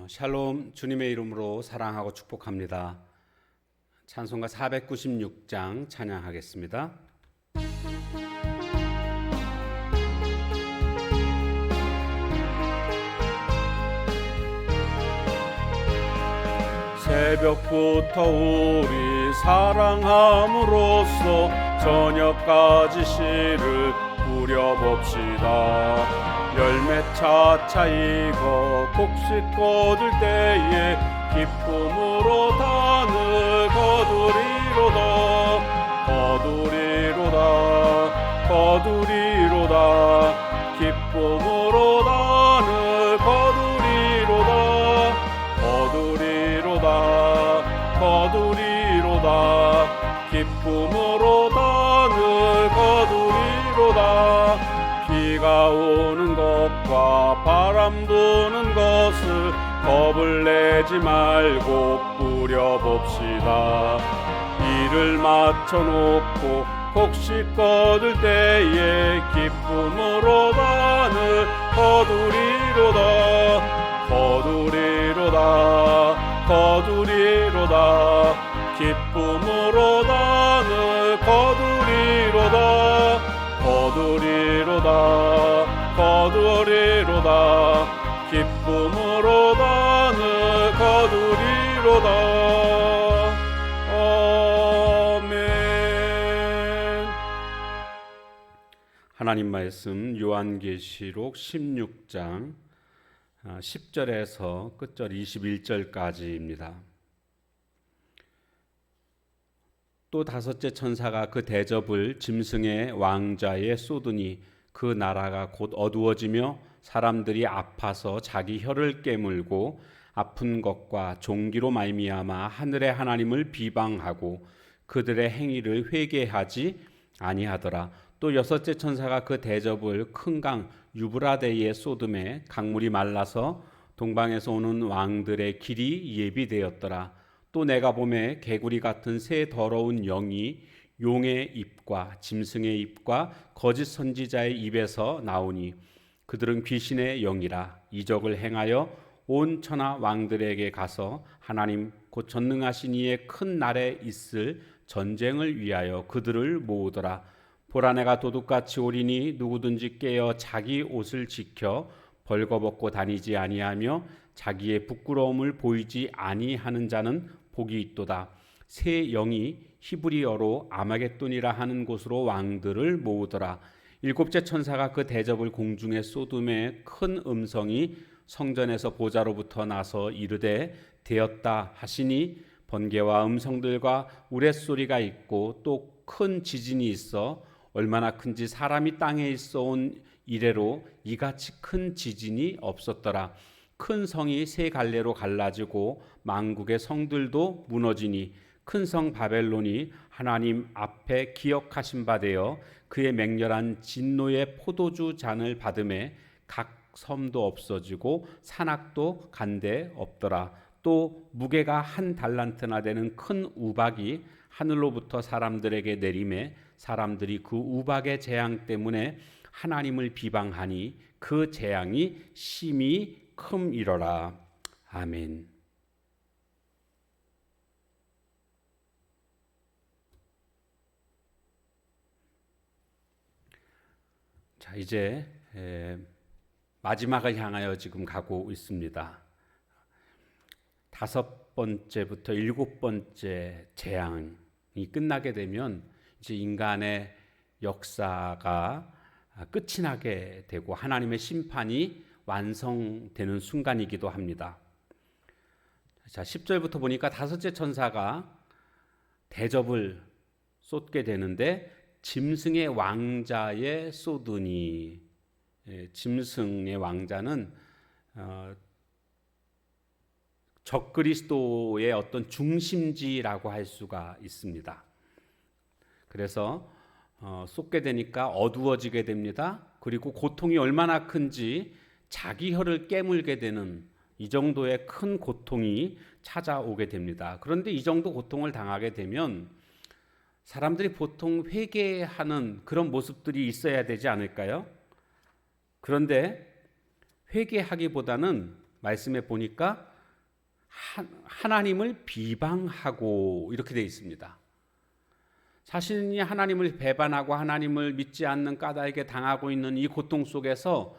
샬롬, 주님의 이름으로 사랑하고 축복합니다. 찬송가 496장 찬양하겠습니다. 새벽부터 우리 사랑함으로써 저녁까지 시를 부려봅시다. 열매 차차 익어 곡식 거둘 때에 기쁨으로 단을 거두리로다. 거두리로다. 거두리로다. 기쁨으로 단을 거두리로다. 거두리로다. 거두리로다. 기쁨으로 단을 거두리로다. 비가 오는 것과 바람 부는 것을 겁을 내지 말고 뿌려봅시다. 이를 맞춰놓고 곡식 거둘 때에 기쁨으로 단을 거두리로다. 거두리로다. 거두리로다. 기쁨으로 단을 거두리로다. 거두리로다. 거두리로다. 기쁨으로 단을 거두리로다. 아멘. 하나님 말씀 요한계시록 16장 10절에서 끝절 21절까지입니다. 또 다섯째 천사가 그 대접을 짐승의 왕좌에 쏟으니 그 나라가 곧 어두워지며 사람들이 아파서 자기 혀를 깨물고 아픈 것과 종기로 말미암아 하늘의 하나님을 비방하고 그들의 행위를 회개하지 아니하더라. 또 여섯째 천사가 그 대접을 큰 강 유브라데에 쏟음에 강물이 말라서 동방에서 오는 왕들의 길이 예비되었더라. 또 내가 보매 개구리 같은 새 더러운 영이 용의 입과 짐승의 입과 거짓 선지자의 입에서 나오니 그들은 귀신의 영이라. 이적을 행하여 온 천하 왕들에게 가서 하나님 곧 전능하신 이의 큰 날에 있을 전쟁을 위하여 그들을 모으더라. 보라, 내가 도둑같이 오리니 누구든지 깨어 자기 옷을 지켜 벌거벗고 다니지 아니하며 자기의 부끄러움을 보이지 아니하는 자는 복이 있도다. 새 영이 히브리어로 아마겟돈이라 하는 곳으로 왕들을 모으더라. 일곱째 천사가 그 대접을 공중에 쏟음에 큰 음성이 성전에서 보좌로부터 나서 이르되 되었다 하시니 번개와 음성들과 우레소리가 있고 또 큰 지진이 있어 얼마나 큰지 사람이 땅에 있어 온 이래로 이같이 큰 지진이 없었더라. 큰 성이 세 갈래로 갈라지고 만국의 성들도 무너지니 큰 성 바벨론이 하나님 앞에 기억하신 바 되어 그의 맹렬한 진노의 포도주 잔을 받음에 각 섬도 없어지고 산악도 간데 없더라. 또 무게가 한 달란트나 되는 큰 우박이 하늘로부터 사람들에게 내림에 사람들이 그 우박의 재앙 때문에 하나님을 비방하니 그 재앙이 심히 큼이러라. 아멘. 자, 이제 마지막을 향하여 지금 가고 있습니다. 5번째부터 7번째 재앙이 끝나게 되면 이제 인간의 역사가 끝이 나게 되고 하나님의 심판이 완성되는 순간이기도 합니다. 자, 10절부터 보니까 다섯째 천사가 대접을 쏟게 되는데 짐승의 왕자에 쏟으니, 짐승의 왕자는 적그리스도의 어떤 중심지라고 할 수가 있습니다. 그래서 쏟게 되니까 어두워지게 됩니다. 그리고 고통이 얼마나 큰지 자기 혀를 깨물게 되는 이 정도의 큰 고통이 찾아오게 됩니다. 그런데 이 정도 고통을 당하게 되면 사람들이 보통 회개하는 그런 모습들이 있어야 되지 않을까요? 그런데 회개하기보다는 말씀에 보니까 하나님을 비방하고 이렇게 되어 있습니다. 자신이 하나님을 배반하고 하나님을 믿지 않는 까닭에 당하고 있는 이 고통 속에서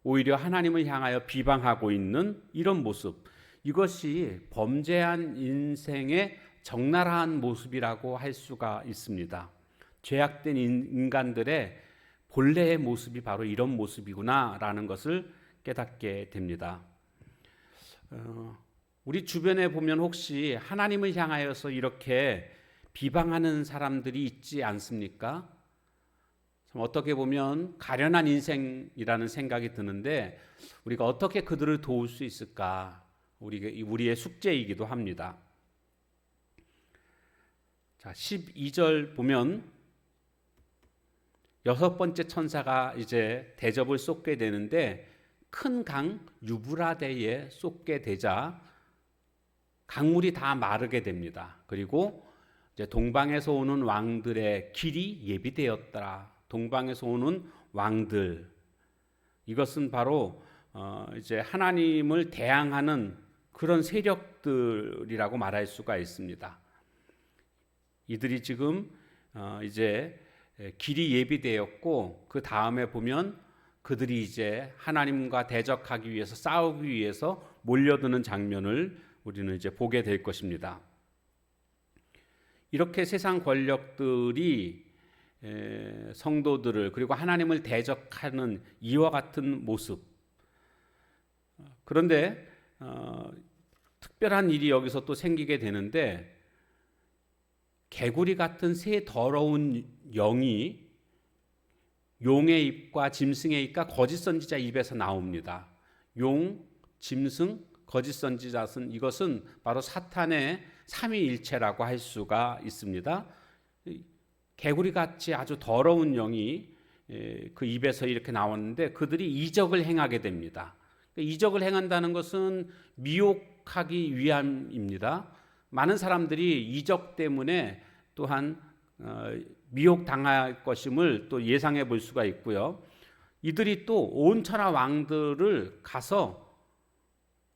오히려 하나님을 향하여 비방하고 있는 이런 모습, 이것이 범죄한 인생의 적나라한 모습이라고 할 수가 있습니다. 죄악된 인간들의 본래의 모습이 바로 이런 모습이구나라는 것을 깨닫게 됩니다. 우리 주변에 보면 혹시 하나님을 향하여서 이렇게 비방하는 사람들이 있지 않습니까? 어떻게 보면 가련한 인생이라는 생각이 드는데 우리가 어떻게 그들을 도울 수 있을까? 우리의 숙제이기도 합니다. 자, 12절 보면 여섯 번째 천사가 이제 대접을 쏟게 되는데 큰 강 유브라데에 쏟게 되자 강물이 다 마르게 됩니다. 그리고 이제 동방에서 오는 왕들의 길이 예비되었더라. 동방에서 오는 왕들, 이것은 바로 이제 하나님을 대항하는 그런 세력들이라고 말할 수가 있습니다. 이들이 지금 이제 길이 예비되었고 그 다음에 보면 그들이 이제 하나님과 대적하기 위해서 싸우기 위해서 몰려드는 장면을 우리는 이제 보게 될 것입니다. 이렇게 세상 권력들이 성도들을 그리고 하나님을 대적하는 이와 같은 모습. 그런데 특별한 일이 여기서 또 생기게 되는데 개구리 같은 새 더러운 영이 용의 입과 짐승의 입과 거짓 선지자 입에서 나옵니다. 용, 짐승, 거짓 선지자는 이것은 바로 사탄의 삼위일체라고 할 수가 있습니다. 개구리같이 아주 더러운 영이 그 입에서 이렇게 나왔는데 그들이 이적을 행하게 됩니다. 이적을 행한다는 것은 미혹하기 위함입니다. 많은 사람들이 이적 때문에 또한 미혹당할 것임을 또 예상해 볼 수가 있고요. 이들이 또 온 천하 왕들을 가서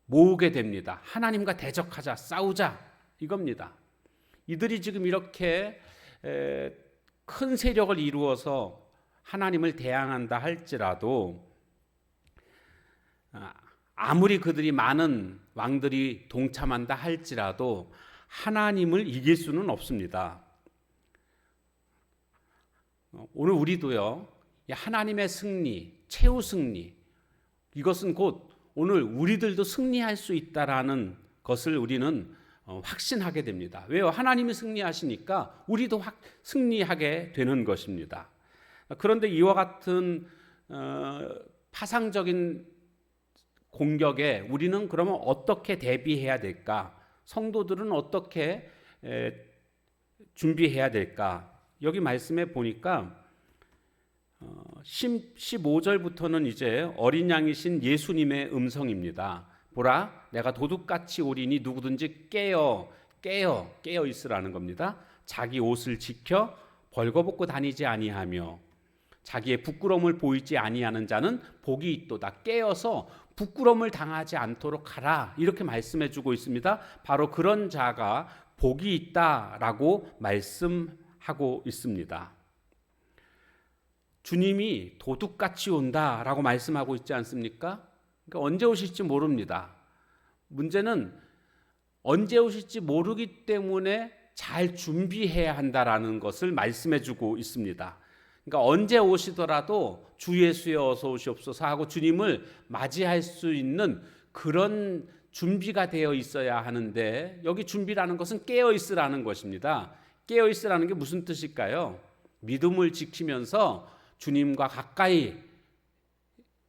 모으게 됩니다. 하나님과 대적하자, 싸우자 이겁니다. 이들이 지금 이렇게 큰 세력을 이루어서 하나님을 대항한다 할지라도 아무리 그들이 많은 왕들이 동참한다 할지라도 하나님을 이길 수는 없습니다. 오늘 우리도요, 하나님의 승리, 최후 승리, 이것은 곧 오늘 우리들도 승리할 수 있다라는 것을 우리는 확신하게 됩니다. 왜요? 하나님이 승리하시니까 우리도 승리하게 되는 것입니다. 그런데 이와 같은 파상적인 공격에 우리는 그러면 어떻게 대비해야 될까? 성도들은 어떻게 준비해야 될까? 여기 말씀에 보니까 15절부터는 이제 어린 양이신 예수님의 음성입니다. 보라, 내가 도둑같이 오리니 누구든지 깨어 있으라는 겁니다. 자기 옷을 지켜 벌거벗고 다니지 아니하며 자기의 부끄러움을 보이지 아니하는 자는 복이 있도다. 깨어서 부끄러움을 당하지 않도록 하라. 이렇게 말씀해 주고 있습니다. 바로 그런 자가 복이 있다라고 말씀하고 있습니다. 주님이 도둑같이 온다라고 말씀하고 있지 않습니까? 그러니까 언제 오실지 모릅니다. 문제는 언제 오실지 모르기 때문에 잘 준비해야 한다라는 것을 말씀해 주고 있습니다. 그러니까 언제 오시더라도 주 예수여 어서 오시옵소서 하고 주님을 맞이할 수 있는 그런 준비가 되어 있어야 하는데 여기 준비라는 것은 깨어 있으라는 것입니다. 깨어 있으라는 게 무슨 뜻일까요? 믿음을 지키면서 주님과 가까이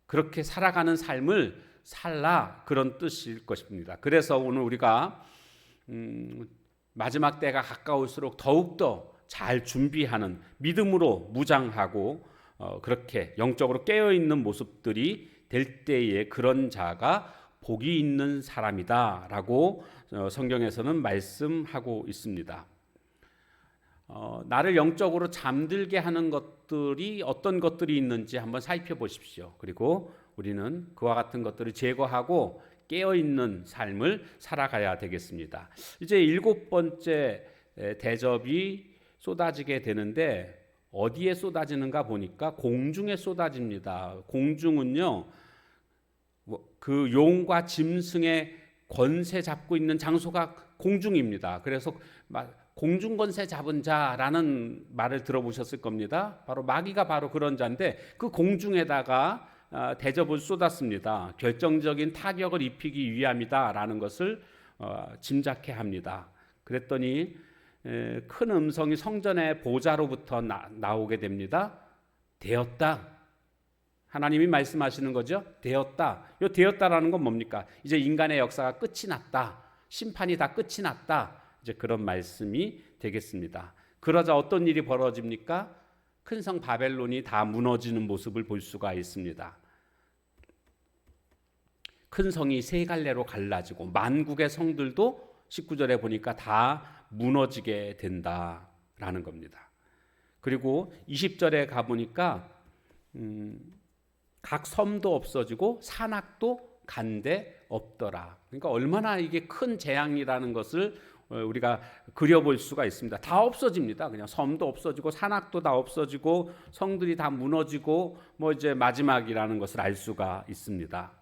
그렇게 살아가는 삶을 살라, 그런 뜻일 것입니다. 그래서 오늘 우리가 마지막 때가 가까울수록 더욱더 잘 준비하는, 믿음으로 무장하고 그렇게 영적으로 깨어있는 모습들이 될 때에 그런 자가 복이 있는 사람이다라고 성경에서는 말씀하고 있습니다. 나를 영적으로 잠들게 하는 것들이 어떤 것들이 있는지 한번 살펴보십시오. 그리고 우리는 그와 같은 것들을 제거하고 깨어 있는 삶을 살아가야 되겠습니다. 이제 7번째 대접이 쏟아지게 되는데 어디에 쏟아지는가 보니까 공중에 쏟아집니다. 공중은요, 그 용과 짐승의 권세 잡고 있는 장소가 공중입니다. 그래서 공중 권세 잡은 자라는 말을 들어보셨을 겁니다. 바로 마귀가 바로 그런 자인데 그 공중에다가 대접을 쏟았습니다. 결정적인 타격을 입히기 위함이다라는 것을 짐작해 합니다. 그랬더니 큰 음성이 성전의 보좌로부터 나오게 됩니다. 되었다. 하나님이 말씀하시는 거죠. 되었다. 이 되었다라는 건 뭡니까? 이제 인간의 역사가 끝이 났다. 심판이 다 끝이 났다. 이제 그런 말씀이 되겠습니다. 그러자 어떤 일이 벌어집니까? 큰 성 바벨론이 다 무너지는 모습을 볼 수가 있습니다. 큰 성이 세 갈래로 갈라지고 만국의 성들도 19절에 보니까 다 무너지게 된다라는 겁니다. 그리고 20절에 가보니까 각 섬도 없어지고 산악도 간데 없더라. 그러니까 얼마나 이게 큰 재앙이라는 것을 우리가 그려볼 수가 있습니다. 다 없어집니다. 그냥 섬도 없어지고 산악도 다 없어지고 성들이 다 무너지고 이제 마지막이라는 것을 알 수가 있습니다.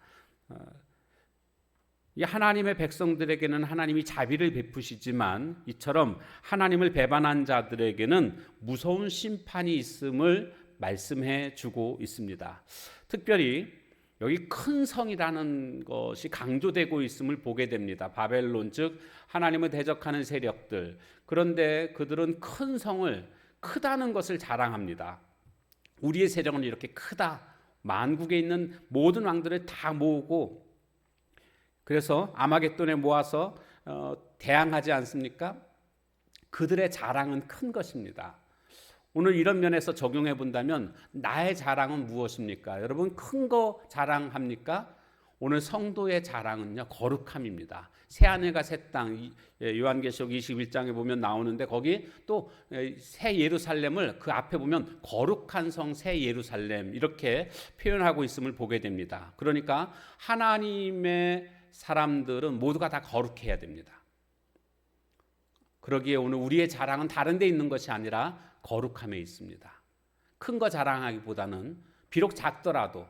이 하나님의 백성들에게는 하나님이 자비를 베푸시지만 이처럼 하나님을 배반한 자들에게는 무서운 심판이 있음을 말씀해 주고 있습니다. 특별히 여기 큰 성이라는 것이 강조되고 있음을 보게 됩니다. 바벨론, 즉 하나님을 대적하는 세력들. 그런데 그들은 큰 성을 크다는 것을 자랑합니다. 우리의 세력은 이렇게 크다. 만국에 있는 모든 왕들을 다 모으고 그래서 아마겟돈에 모아서 대항하지 않습니까? 그들의 자랑은 큰 것입니다. 오늘 이런 면에서 적용해 본다면 나의 자랑은 무엇입니까? 여러분 큰 거 자랑합니까? 오늘 성도의 자랑은요 거룩함입니다. 새하늘과 새 땅, 요한계시록 21장에 보면 나오는데 거기 또 새 예루살렘을 그 앞에 보면 거룩한 성 새 예루살렘 이렇게 표현하고 있음을 보게 됩니다. 그러니까 하나님의 사람들은 모두가 다 거룩해야 됩니다. 그러기에 오늘 우리의 자랑은 다른 데 있는 것이 아니라 거룩함에 있습니다. 큰 거 자랑하기보다는 비록 작더라도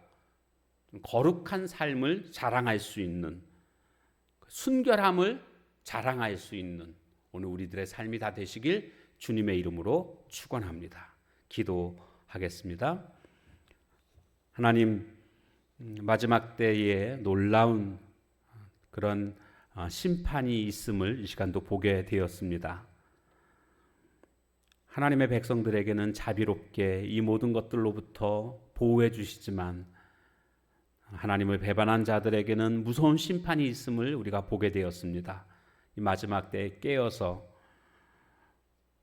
거룩한 삶을 자랑할 수 있는 순결함을 자랑할 수 있는 오늘 우리들의 삶이 다 되시길 주님의 이름으로 축원합니다. 기도하겠습니다. 하나님 마지막 때에 놀라운 그런 심판이 있음을 이 시간도 보게 되었습니다. 하나님의 백성들에게는 자비롭게 이 모든 것들로부터 보호해 주시지만 하나님을 배반한 자들에게는 무서운 심판이 있음을 우리가 보게 되었습니다. 이 마지막 때에 깨어서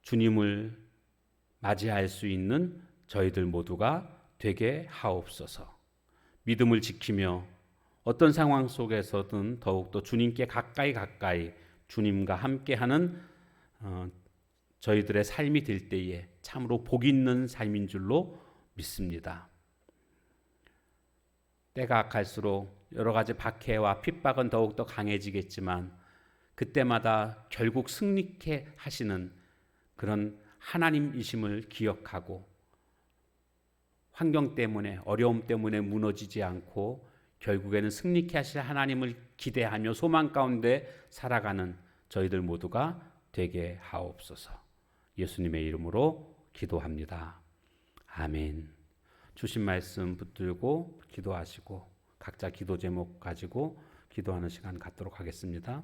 주님을 맞이할 수 있는 저희들 모두가 되게 하옵소서. 믿음을 지키며 어떤 상황 속에서든 더욱더 주님께 가까이 주님과 함께하는 저희들의 삶이 될 때에 참으로 복 있는 삶인 줄로 믿습니다. 때가 갈수록 여러 가지 박해와 핍박은 더욱더 강해지겠지만 그때마다 결국 승리케 하시는 그런 하나님이심을 기억하고 환경 때문에 어려움 때문에 무너지지 않고 결국에는 승리케 하실 하나님을 기대하며 소망 가운데 살아가는 저희들 모두가 되게 하옵소서. 예수님의 이름으로 기도합니다. 아멘. 주신 말씀 붙들고 기도하시고 각자 기도 제목 가지고 기도하는 시간 갖도록 하겠습니다.